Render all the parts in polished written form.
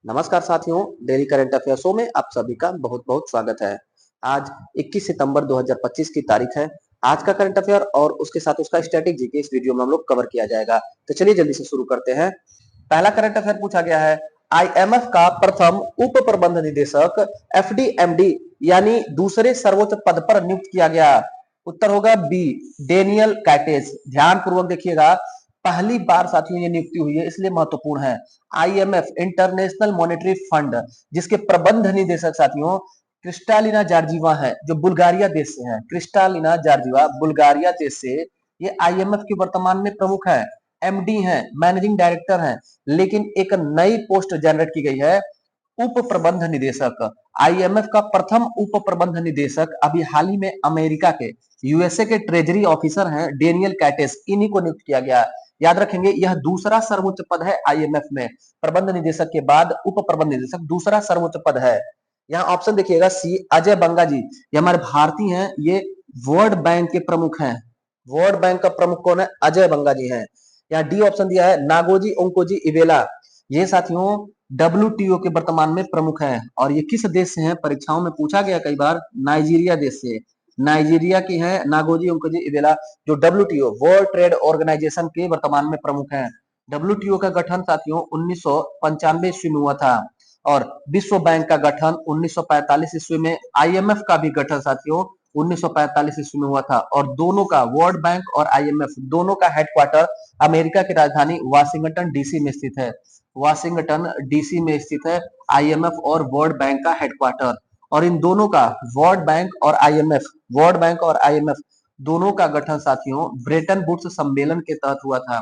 नमस्कार साथियों, daily current affair show में आप सभी का बहुत बहुत स्वागत है। आज 21 सितंबर 2025 की तारीख है। आज का करंट अफेयर और उसके साथ उसका स्टैटिक जीके इस वीडियो में हम लोग कवर किया जाएगा। तो चलिए जल्दी से शुरू करते हैं। पहला करंट अफेयर पूछा गया है, आईएमएफ का प्रथम उप प्रबंध निदेशक एफडीएमडी यानी दूसरे सर्वोच्च पद पर नियुक्त किया गया। उत्तर होगा बी, डेनियल कैटेस। ध्यान पूर्वक देखिएगा, पहली बार साथियों ये नियुक्ति हुई है, इसलिए महत्वपूर्ण है। आईएमएफ इंटरनेशनल मॉनेटरी फंड, जिसके प्रबंध निदेशक साथियों क्रिस्टालिना जॉर्जीवा है, जो बुल्गारिया देश से है। क्रिस्टालिना जॉर्जीवा बुल्गारिया देश से ये आईएमएफ के वर्तमान में प्रमुख है, एमडी है, मैनेजिंग डायरेक्टर है। लेकिन एक नई पोस्ट जनरेट की गई है, उप प्रबंध निदेशक। आईएमएफ का प्रथम उप प्रबंध निदेशक अभी हाल ही में अमेरिका के यूएसए के ट्रेजरी ऑफिसर हैं डेनियल कैटेस, इन्हीं को नियुक्त किया गया। याद रखेंगे, यह दूसरा सर्वोच्च पद है आईएमएफ में। प्रबंध निदेशक के बाद उप प्रबंध निदेशक दूसरा सर्वोच्च पद है। यहाँ ऑप्शन देखिएगा सी, अजय बंगा जी, ये हमारे भारतीय हैं, ये वर्ल्ड बैंक के प्रमुख हैं। वर्ल्ड बैंक का प्रमुख कौन है? अजय बंगा जी हैं। यहाँ डी ऑप्शन दिया है, नागोजी ओंकोजी इवेला, ये साथियों डब्ल्यूटीओ के वर्तमान में प्रमुख हैं। और ये किस देश से हैं? परीक्षाओं में पूछा गया कई बार, नाइजीरिया देश से। नाइजीरिया की है नागोजी ओंकोजी इवेला, जो डब्ल्यूटीओ वर्ल्ड ट्रेड ऑर्गेनाइजेशन के वर्तमान में प्रमुख हैं। डब्ल्यूटीओ का गठन साथियों 1995 ईस्वी में हुआ था और विश्व बैंक का गठन 1945 ईस्वी में। आईएमएफ का भी गठन साथियों 1945 ईस्वी में हुआ था और दोनों का, वर्ल्ड बैंक और आईएमएफ दोनों का हेडक्वार्टर अमेरिका की राजधानी वाशिंगटन डीसी में स्थित है। वाशिंगटन डीसी में स्थित है आईएमएफ और वर्ल्ड बैंक का हेडक्वार्टर। और इन दोनों का, वर्ल्ड बैंक और आईएमएफ, वर्ल्ड बैंक और आईएमएफ दोनों का गठन साथियों ब्रेटन वुड्स सम्मेलन के तहत हुआ था।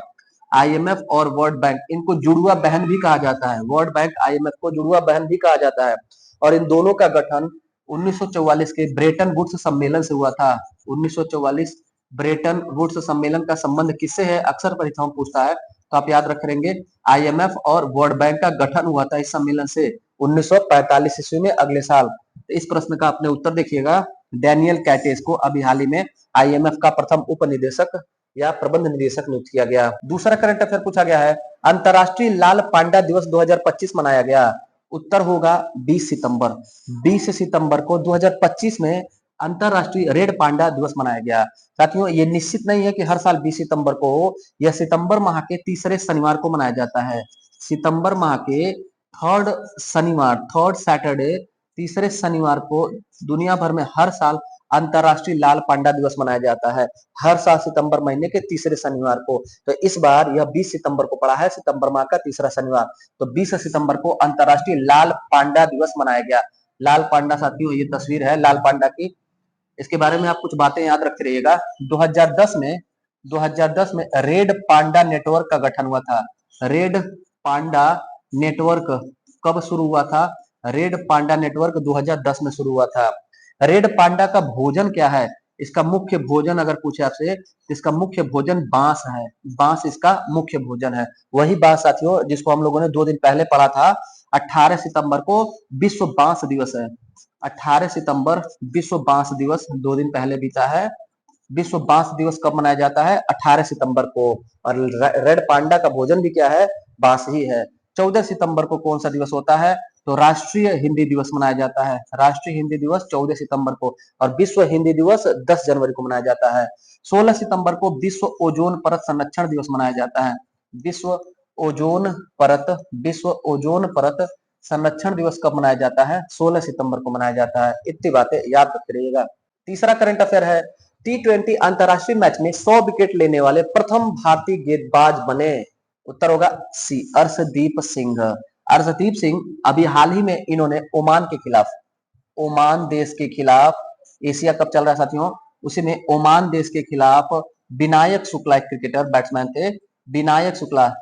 आईएमएफ और वर्ल्ड बैंक, इनको जुड़वा बहन भी कहा जाता है। वर्ल्ड बैंक आईएमएफ को जुड़वा बहन भी कहा जाता है। और इन दोनों का गठन 1944 के ब्रेटन वुड्स सम्मेलन से हुआ था। 1944 ब्रेटन वुड्स सम्मेलन का संबंध किससे है? अक्सर परीक्षाओं पूछता है, तो आप याद रख लेंगे, आईएमएफ और वर्ल्ड बैंक का गठन हुआ था इस सम्मेलन से 1945 ईस्वी में, अगले साल। तो इस प्रश्न का अपने उत्तर देखिएगा, डैनियल कैटेस को अभी हाल ही में आईएमएफ का प्रथम उप निदेशक या प्रबंध निदेशक नियुक्त किया गया। दूसरा करंट अफेयर पूछा गया है, अंतरराष्ट्रीय लाल पांडा दिवस 2025 मनाया गया। उत्तर होगा 20 सितंबर। 20 सितंबर को 2025 में अंतरराष्ट्रीय रेड पांडा दिवस मनाया गया। साथियों ये निश्चित नहीं है कि हर साल 20 सितंबर को हो, यह सितंबर माह के तीसरे शनिवार को मनाया जाता है। सितंबर माह के थर्ड शनिवार, थर्ड सैटरडे, तीसरे शनिवार को दुनिया भर में हर साल अंतरराष्ट्रीय लाल पांडा दिवस मनाया जाता है। हर साल सितंबर महीने के तीसरे शनिवार को। तो इस बार यह 20 सितंबर को पड़ा है, सितंबर माह का तीसरा शनिवार। तो 20 सितंबर को अंतरराष्ट्रीय लाल पांडा दिवस मनाया गया। लाल पांडा साथियों, ये तस्वीर है लाल पांडा की। इसके बारे में आप कुछ बातें याद रखते रहिएगा। 2010 में रेड पांडा नेटवर्क का गठन हुआ था। रेड पांडा नेटवर्क कब शुरू हुआ था? रेड पांडा नेटवर्क 2010 में शुरू हुआ था। रेड पांडा का भोजन क्या है? इसका मुख्य भोजन अगर पूछे आपसे, इसका मुख्य भोजन बांस है। बांस इसका मुख्य भोजन है। वही बांस साथियों जिसको हम लोगों ने 2 दिन पहले पढ़ा था। 18 सितंबर को विश्व बांस दिवस है। 18 सितंबर विश्व बांस दिवस 2 दिन पहले बीता है। विश्व बांस दिवस कब मनाया जाता है? 18 सितंबर को। और रेड पांडा का भोजन भी क्या है? बांस ही है। 14 सितंबर को कौन सा दिवस होता है? तो राष्ट्रीय हिंदी दिवस मनाया जाता है। राष्ट्रीय हिंदी दिवस 14 सितंबर को। और विश्व हिंदी दिवस 10 जनवरी को मनाया जाता है। 16 सितंबर को विश्व ओजोन परत संरक्षण दिवस मनाया जाता है। विश्व ओजोन परत, विश्व ओजोन परत संरक्षण दिवस कब मनाया जाता है? 16 सितंबर को मनाया जाता है। इतनी बातें याद रखते रहिएगा। तीसरा करंट अफेयर है, टी20 अंतरराष्ट्रीय मैच में 100 विकेट लेने वाले प्रथम भारतीय गेंदबाज बने। उत्तर होगा सी, अर्शदीप सिंह। अर्शदीप सिंह अभी हाल ही में इन्होंने ओमान के खिलाफ, ओमान देश के खिलाफ, एशिया कप चल रहा है साथियों, उसी में ओमान देश के खिलाफ विनायक शुक्ला एक क्रिकेटर बैट्समैन थे। विनायक शुक्ला,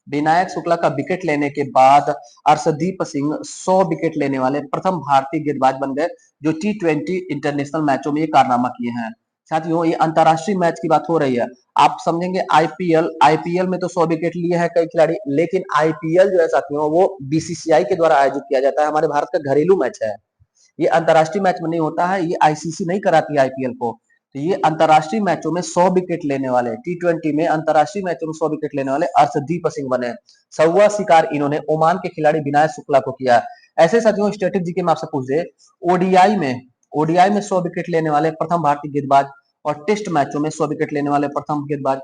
विनायक शुक्ला का विकेट लेने के बाद अर्शदीप सिंह 100 विकेट लेने वाले प्रथम भारतीय गेंदबाज बन गए, जो टी20 इंटरनेशनल मैचों में ये कारनामा किए हैं। साथियों ये अंतरराष्ट्रीय मैच की बात हो रही है। आप समझेंगे आईपीएल, आईपीएल में तो 100 विकेट लिए हैं कई खिलाड़ी, लेकिन आईपीएल जो है साथियों वो बीसीसीआई के द्वारा आयोजित किया जाता है। हमारे भारत का घरेलू मैच है, ये अंतरराष्ट्रीय मैच में नहीं होता है, ये आईसीसी नहीं कराती आईपीएल को। तो ये अंतरराष्ट्रीय मैचों में 100 विकेट लेने वाले T20 में अंतरराष्ट्रीय मैचों में 100 विकेट लेने वाले अर्शदीप सिंह बने। 100वां शिकार इन्होंने ओमान के खिलाड़ी विनय शुक्ला को किया। ऐसे साथियों स्टैटिक जीके में आपसे पूछ दे, ओडीआई में 100 विकेट लेने वाले प्रथम भारतीय गेंदबाज और टेस्ट मैचों में 100 विकेट लेने वाले प्रथम गेंदबाज,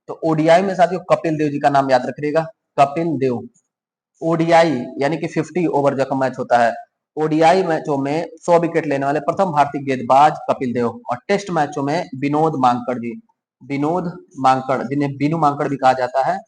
तो ओडीआई में साथियों कपिल देव जी का नाम याद रखिएगा, कपिल देव। ओडीआई यानी कि 50 ओवर का मैच होता है। ओडीआई मैचों में 100 विकेट लेने वाले प्रथम भारतीय गेंदबाज कपिल देव, और टेस्ट मैचों में विनोद मांकड़ जी, विनोद मांकड़ जिन्हें बीनू मांकड़ भी कहा जाता है।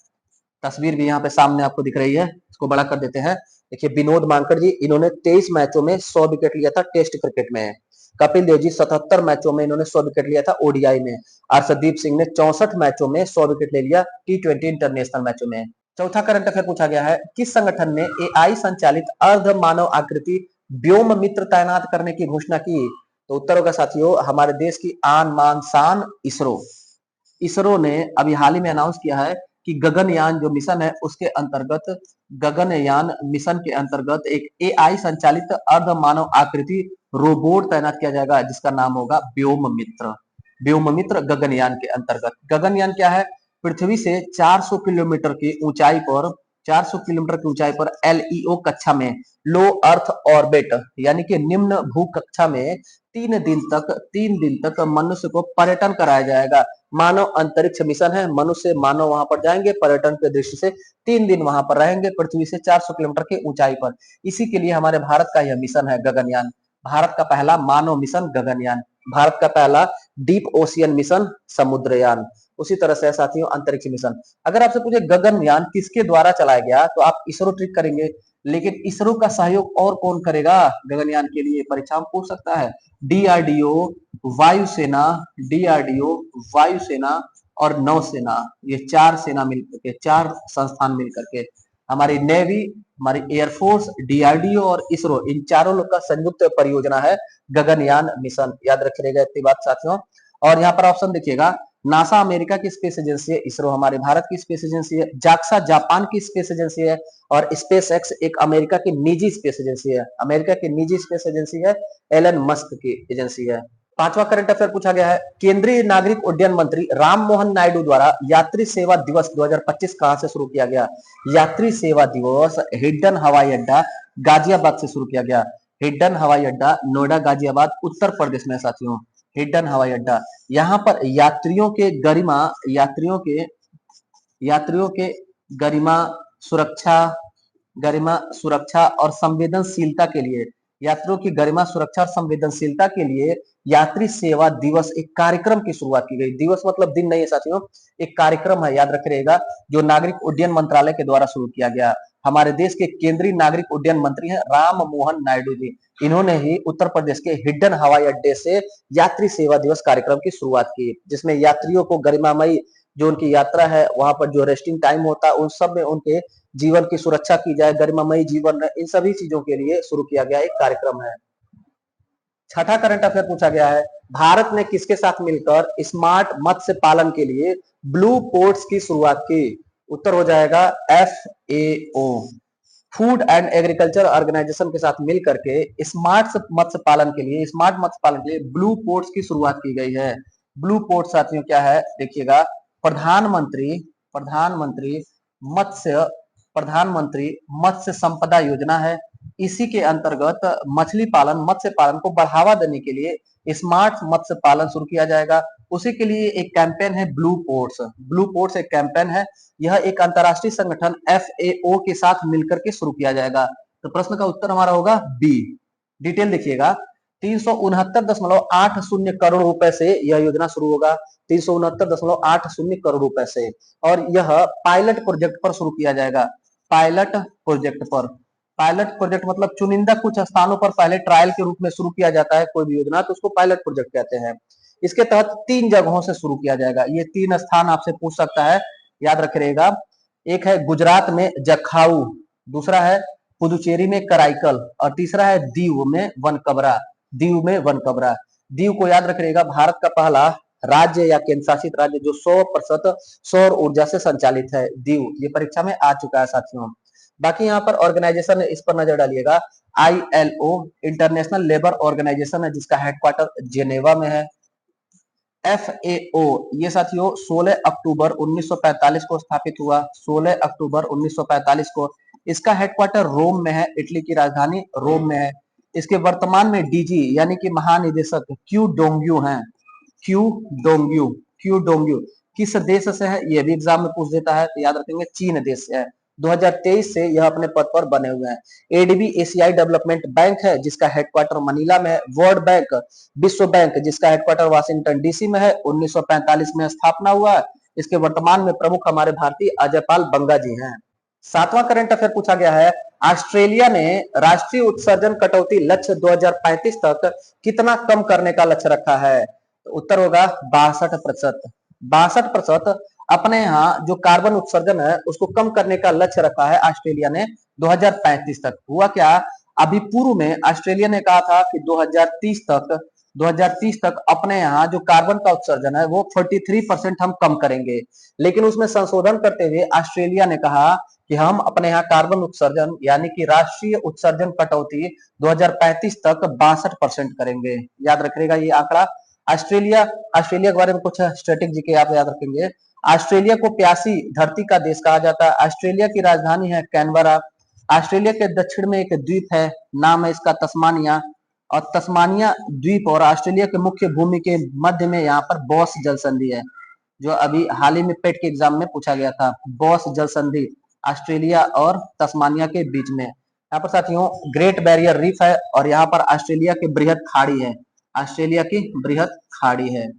तस्वीर भी यहाँ पे सामने आपको दिख रही है, इसको बड़ा कर देते हैं। देखिए विनोद मांकड़ जी, इन्होंने 23 मैचों में 100 विकेट लिया था टेस्ट क्रिकेट में। कपिल देव जी 77 मैचों में इन्होंने 100 विकेट लिया था ओडीआई में। अर्शदीप सिंह ने 64 मैचों में 100 विकेट ले लिया T20 इंटरनेशनल मैचों में। चौथा करंट अफेयर पूछा गया है, किस संगठन ने एआई संचालित अर्ध मानव आकृति व्योम मित्र तैनात करने की घोषणा की? तो उत्तर होगा साथियों हमारे देश की आन बान शान इसरो। इसरो ने अभी हाल ही में अनाउंस किया है कि गगनयान जो मिशन है उसके अंतर्गत, गगनयान मिशन के अंतर्गत एक एआई संचालित अर्ध मानव आकृति रोबोट तैनात किया जाएगा जिसका नाम होगा व्योम मित्र। व्योम मित्र गगनयान के अंतर्गत। गगनयान क्या है? पृथ्वी से 400 किलोमीटर की ऊंचाई पर, 400 किलोमीटर की ऊंचाई पर एलईओ कक्षा में, लो अर्थ ऑर्बिट यानी कि निम्न भू कक्षा में 3 दिन तक मनुष्य को पर्यटन कराया जाएगा। मानव अंतरिक्ष मिशन है, मनुष्य मानव वहां पर जाएंगे पर्यटन के दृष्टि से, 3 दिन वहां पर रहेंगे पृथ्वी से 400 किलोमीटर की ऊंचाई पर। इसी के लिए हमारे भारत का यह मिशन है गगनयान। भारत का पहला मानव मिशन गगनयान, भारत का पहला डीप ओशियन मिशन समुद्रयान। उसी तरह से साथियों अंतरिक्ष मिशन। अगर आपसे पूछे गगनयान किसके द्वारा चलाया गया तो आप इसरो ट्रिक करेंगे, लेकिन इसरो का सहयोग और कौन करेगा गगनयान के लिए, परीक्षा में पूछ सकता है। डीआरडीओ, वायुसेना, डीआरडीओ, वायुसेना और नौसेना, ये 4 सेना मिलकर के, 4 संस्थान मिलकर के, हमारी नेवी, हमारी एयरफोर्स, डीआरडीओ और इसरो, इन चारों लोग का संयुक्त परियोजना है गगनयान मिशन। याद रखिएगा इतनी बात साथियों। और यहाँ पर ऑप्शन देखिएगा, नासा अमेरिका की स्पेस एजेंसी है, इसरो हमारे भारत की स्पेस एजेंसी है, जाक्सा जापान की स्पेस एजेंसी है, और स्पेस एक्स एक अमेरिका की निजी स्पेस एजेंसी है। अमेरिका की निजी स्पेस एजेंसी है, एलन मस्क की एजेंसी है। पांचवा करंट अफेयर पूछा गया है, केंद्रीय नागरिक उड्डयन मंत्री राम मोहन नायडू द्वारा यात्री सेवा दिवस 2025 कहां से शुरू किया गया? यात्री सेवा दिवस हिडन हवाई अड्डा गाजियाबाद से शुरू किया गया। हिडन हवाई अड्डा नोएडा गाजियाबाद उत्तर प्रदेश में साथियों, हिडन हवाई अड्डा। यहाँ पर यात्रियों के गरिमा, यात्रियों के गरिमा, सुरक्षा, गरिमा सुरक्षा और संवेदनशीलता के लिए, यात्रियों की गरिमा सुरक्षा और संवेदनशीलता के लिए यात्री सेवा दिवस एक कार्यक्रम की शुरुआत की गई। दिवस मतलब दिन नहीं है साथियों, एक कार्यक्रम है, याद रखिएगा, जो नागरिक उड्डयन मंत्रालय के द्वारा शुरू किया गया। हमारे देश के केंद्रीय नागरिक उड्डयन मंत्री हैं राम मोहन नायडू जी। इन्होंने ही उत्तर प्रदेश के हिडन हवाई अड्डे से यात्री सेवा दिवस कार्यक्रम की शुरुआत की, जिसमें यात्रियों को गरिमामयी जो उनकी यात्रा है वहां पर जो रेस्टिंग टाइम होता है उन सब में उनके जीवन की सुरक्षा की जाए, गरिमामयी जीवन, इन सभी चीजों के लिए शुरू किया गया एक कार्यक्रम है। छठा करंट अफेयर पूछा गया है, भारत ने किसके साथ मिलकर स्मार्ट मत्स्य पालन के लिए ब्लू पोर्ट्स की शुरुआत की? उत्तर हो जाएगा FAO, food and agriculture organization के साथ मिलकर के स्मार्ट मत्स्य पालन के लिए, स्मार्ट मत्स्य पालन के लिए ब्लू पोर्ट्स की शुरुआत की गई है। ब्लू पोर्ट साथियों क्या है देखिएगा, प्रधानमंत्री प्रधानमंत्री मत्स्य प्रधानमंत्री मत्स्य संपदा योजना है। इसी के अंतर्गत मत्स्य पालन को बढ़ावा देने के लिए स्मार्ट मत्स्य पालन शुरू किया जाएगा। उसी के लिए एक कैंपेन है ब्लू पोर्ट्स। ब्लू पोर्ट्स एक कैंपेन है, यह एक अंतरराष्ट्रीय संगठन FAO के साथ मिलकर के शुरू किया जाएगा। तो प्रश्न का उत्तर हमारा होगा बी। डिटेल देखिएगा, 369.80 करोड़ रुपए से यह योजना शुरू होगा, 369.80 करोड़ रुपए से, और यह पायलट प्रोजेक्ट पर शुरू किया जाएगा। पायलट प्रोजेक्ट पर, पायलट प्रोजेक्ट मतलब चुनिंदा कुछ स्थानों पर पहले ट्रायल के रूप में शुरू किया जाता है कोई भी योजना, तो उसको पायलट प्रोजेक्ट कहते हैं। इसके तहत 3 जगहों से शुरू किया जाएगा। ये 3 स्थान आपसे पूछ सकता है, याद रखिएगा। एक है गुजरात में जखाऊ, दूसरा है पुदुचेरी में कराईकल, और तीसरा है दीव में वनकबरा। दीव में वनकबरा, दीव को याद रखिएगा, भारत का पहला राज्य या केंद्र शासित राज्य जो 100% सौर ऊर्जा से संचालित है, दीव। ये परीक्षा में आ चुका है साथियों। बाकी यहाँ पर ऑर्गेनाइजेशन है, इस पर नजर डालिएगा। ILO इंटरनेशनल लेबर ऑर्गेनाइजेशन है, जिसका हेडक्वार्टर जेनेवा में है। FAO ये साथियों 16 अक्टूबर 1945 को स्थापित हुआ। 16 अक्टूबर 1945 को। इसका हेडक्वार्टर रोम में है, इटली की राजधानी रोम में है। इसके वर्तमान में डीजी यानी कि महानिदेशक क्यू डोंग्यू हैं। क्यू डोंग्यू क्यू डोंग्यू किस देश से है, ये भी एग्जाम में पूछ देता है, तो याद रखेंगे चीन देश से है। 2023 से यह अपने पद पर बने हुए हैं। एडीबी एशियाई डेवलपमेंट बैंक है जिसका हेडक्वार्टर मनीला में है। वर्ल्ड बैंक, विश्व बैंक जिसका हेडक्वार्टर वाशिंगटन डीसी में है, 1945 में स्थापना हुआ है। इसके वर्तमान में प्रमुख हमारे भारतीय अजयपाल बंगा जी हैं। सातवां करंट अफेयर पूछा गया है, ऑस्ट्रेलिया ने राष्ट्रीय उत्सर्जन कटौती लक्ष्य 2035 तक कितना कम करने का लक्ष्य रखा है, तो उत्तर होगा 62%। 62% अपने यहाँ जो कार्बन उत्सर्जन है उसको कम करने का लक्ष्य रखा है ऑस्ट्रेलिया ने 2035 तक। हुआ क्या, अभी पूर्व में ऑस्ट्रेलिया ने कहा था कि 2030 तक अपने यहाँ जो कार्बन का उत्सर्जन है वो 43% हम कम करेंगे, लेकिन उसमें संशोधन करते हुए ऑस्ट्रेलिया ने कहा कि हम अपने यहाँ कार्बन उत्सर्जन यानी कि राष्ट्रीय उत्सर्जन कटौती 2035 तक 62% करेंगे। याद रखिएगा ये आंकड़ा। ऑस्ट्रेलिया ऑस्ट्रेलिया के बारे में कुछ स्टैटिक जीके आप याद रखेंगे। ऑस्ट्रेलिया को प्यासी धरती का देश कहा जाता है। ऑस्ट्रेलिया की राजधानी है कैनबरा। ऑस्ट्रेलिया के दक्षिण में एक द्वीप है, नाम है इसका तस्मानिया, और तस्मानिया द्वीप और ऑस्ट्रेलिया के मुख्य भूमि के मध्य में यहाँ पर बॉस जल संधि है, जो अभी हाल ही में पेट के एग्जाम में पूछा गया था। बॉस जल संधि ऑस्ट्रेलिया और तस्मानिया के बीच में। यहाँ पर साथियों ग्रेट बैरियर रीफ है और यहाँ पर ऑस्ट्रेलिया की बृहद खाड़ी है। ऑस्ट्रेलिया की बृहद खाड़ी है।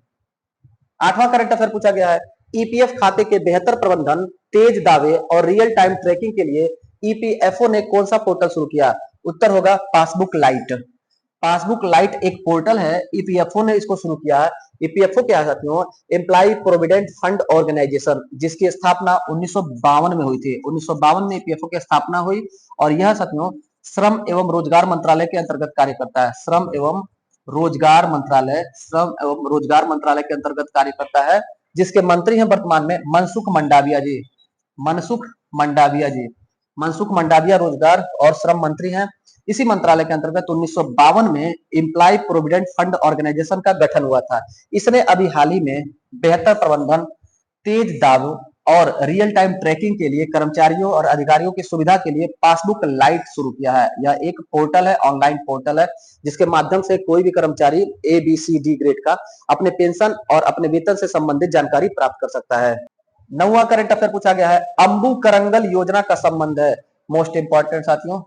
आठवां करंट अफेयर पूछा गया है, ईपीएफ खाते के बेहतर प्रबंधन, तेज दावे और रियल टाइम ट्रैकिंग के लिए ईपीएफओ ने कौन सा पोर्टल शुरू किया, उत्तर होगा पासबुक लाइट। पासबुक लाइट एक पोर्टल है, ईपीएफओ ने इसको शुरू किया है। ईपीएफओ क्या है साथियों, एम्प्लॉय प्रोविडेंट फंड ऑर्गेनाइजेशन, जिसकी स्थापना 1952 में हुई थी। 1952 में ईपीएफओ की स्थापना हुई और यह साथियों श्रम एवं रोजगार मंत्रालय के अंतर्गत कार्य करता है। श्रम एवं रोजगार मंत्रालय के अंतर्गत कार्य करता है, जिसके मंत्री हैं वर्तमान में मनसुख मंडाविया जी। मनसुख मंडाविया जी, मनसुख मंडाविया रोजगार और श्रम मंत्री हैं। इसी मंत्रालय के अंतर्गत 1952 में एम्प्लॉय प्रोविडेंट फंड ऑर्गेनाइजेशन का गठन हुआ था। इसने अभी हाल ही में बेहतर प्रबंधन, तेज दाव और रियल टाइम ट्रैकिंग के लिए कर्मचारियों और अधिकारियों की सुविधा के लिए पासबुक लाइट शुरू किया है। यह एक पोर्टल है, ऑनलाइन पोर्टल है, जिसके माध्यम से कोई भी कर्मचारी A B C D grade का अपने पेंशन और अपने वेतन से संबंधित जानकारी प्राप्त कर सकता है। नौवां करंट अफेयर पूछा गया है, अंबु करंगल योजना का संबंध है, मोस्ट इंपॉर्टेंट साथियों,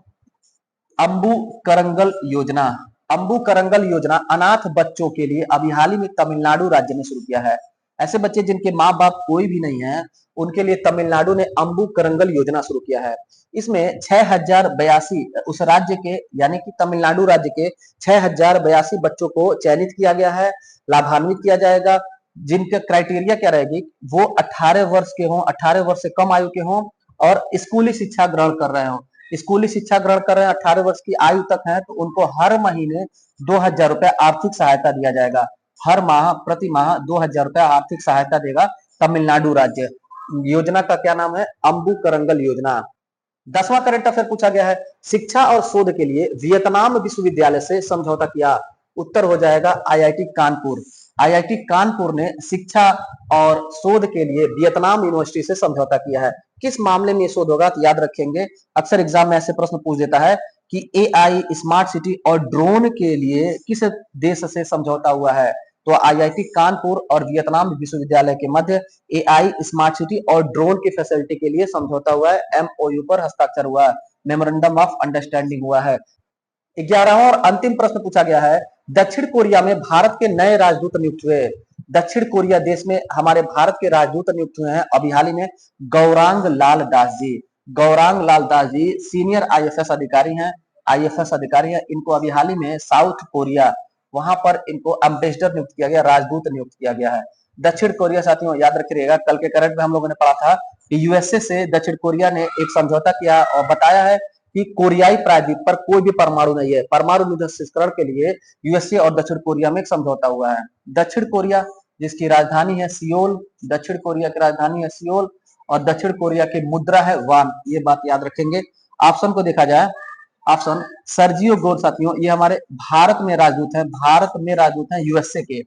अंबु करंगल योजना। अंबु करंगल योजना अनाथ बच्चों के लिए अभी हाल ही में तमिलनाडु राज्य ने शुरू किया है। ऐसे बच्चे जिनके माँ बाप कोई भी नहीं है, उनके लिए तमिलनाडु ने अंबु करंगल योजना शुरू किया है। इसमें 6082 उस राज्य के यानी कि तमिलनाडु राज्य के 6082 बच्चों को चयनित किया गया है, लाभान्वित किया जाएगा, जिनका क्राइटेरिया क्या रहेगी, वो 18 वर्ष के हों, 18 वर्ष से कम आयु के हों और स्कूली शिक्षा ग्रहण कर रहे हों। स्कूली शिक्षा ग्रहण कर रहे हैं, 18 वर्ष की आयु तक है, तो उनको हर महीने 2000 रुपए आर्थिक सहायता दिया जाएगा। हर माह प्रति माह 2000 रुपए आर्थिक सहायता देगा तमिलनाडु राज्य। योजना का क्या नाम है, अंबु करंगल योजना। 10वां करंट अफेयर पूछा गया है, शिक्षा और शोध के लिए वियतनाम विश्वविद्यालय से समझौता किया, उत्तर हो जाएगा आईआईटी कानपुर। आईआईटी कानपुर ने शिक्षा और शोध के लिए वियतनाम यूनिवर्सिटी से समझौता किया है। किस मामले में ये शोध होगा, तो याद रखेंगे अक्सर एग्जाम में ऐसे प्रश्न पूछ देता है कि एआई स्मार्ट सिटी और ड्रोन के लिए किस देश से समझौता हुआ है, तो आईआईटी कानपुर और वियतनाम विश्वविद्यालय के मध्य एआई स्मार्ट सिटी और ड्रोन की फैसिलिटी के लिए समझौता हुआ है। एमओयू पर हस्ताक्षर हुआ है, मेमोरेंडम ऑफ अंडरस्टैंडिंग हुआ है। 11वां और अंतिम प्रश्न पूछा गया है, दक्षिण कोरिया में भारत के नए राजदूत नियुक्त हुए। दक्षिण कोरिया देश में हमारे भारत के राजदूत नियुक्त हुए हैं अभी हाल ही में गौरांग लाल दास जी। गौरांग लाल दास जी सीनियर आईएफएस अधिकारी हैं, आईएफएस अधिकारी हैं। इनको अभी हाल ही में साउथ कोरिया, वहां पर इनको एम्बेसडर नियुक्त किया गया, राजदूत नियुक्त किया गया है। दक्षिण कोरिया साथियों याद रखिएगा, कल के करंट में हम लोगों ने पढ़ा था कि यूएसए से दक्षिण कोरिया ने एक समझौता किया और बताया है कि कोरियाई प्रायद्वीप पर कोई भी परमाणु नहीं है। परमाणु निरस्त्रीकरण के लिए यूएसए और दक्षिण कोरिया में एक समझौता हुआ है। दक्षिण कोरिया जिसकी राजधानी है सियोल, दक्षिण कोरिया की राजधानी है सियोल और दक्षिण कोरिया की मुद्रा है वान, ये बात याद रखेंगे। ऑप्शन को देखा जाए, ऑप्शन सर्जियो गोर साथियों ये हमारे भारत में राजदूत हैं, भारत में राजदूत हैं यूएसए के।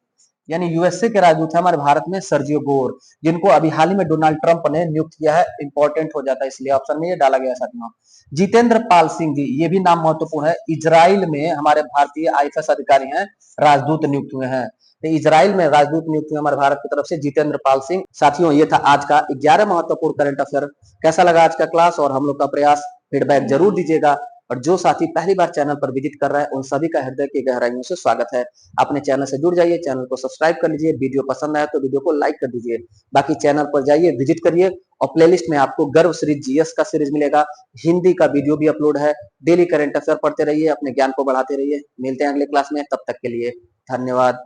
यानी यूएसए के राजदूत है हमारे भारत में सर्जियो गोर, जिनको अभी हाल ही में डोनाल्ड ट्रंप ने नियुक्त किया है। इंपॉर्टेंट हो जाता है, इसलिए ऑप्शन में ये डाला गया साथियों। जितेंद्र पाल सिंह जी, ये भी नाम महत्वपूर्ण है। इजराइल में हमारे भारतीय आईएफएस अधिकारी हैं, राजदूत नियुक्त हुए हैं। तो इजराइल में राजदूत नियुक्त हुए हमारे भारत की तरफ से जितेंद्र पाल सिंह। साथियों, ये था आज का 11 महत्वपूर्ण करंट अफेयर। कैसा लगा आज का क्लास और हम लोग का प्रयास? फीडबैक जरूर दीजिएगा। और जो साथी पहली बार चैनल पर विजिट कर रहा है, उन सभी का हृदय की गहराइयों से स्वागत है। अपने चैनल से जुड़ जाइए, चैनल को सब्सक्राइब कर लीजिए। वीडियो पसंद आए तो वीडियो को लाइक कर दीजिए। बाकी चैनल पर जाइए, विजिट करिए और प्लेलिस्ट में आपको गर्व सीरीज जीएस का सीरीज मिलेगा। हिंदी का वीडियो भी अपलोड है। डेली करंट अफेयर पढ़ते रहिए, अपने ज्ञान को बढ़ाते रहिए। मिलते हैं अगले क्लास में, तब तक के लिए धन्यवाद।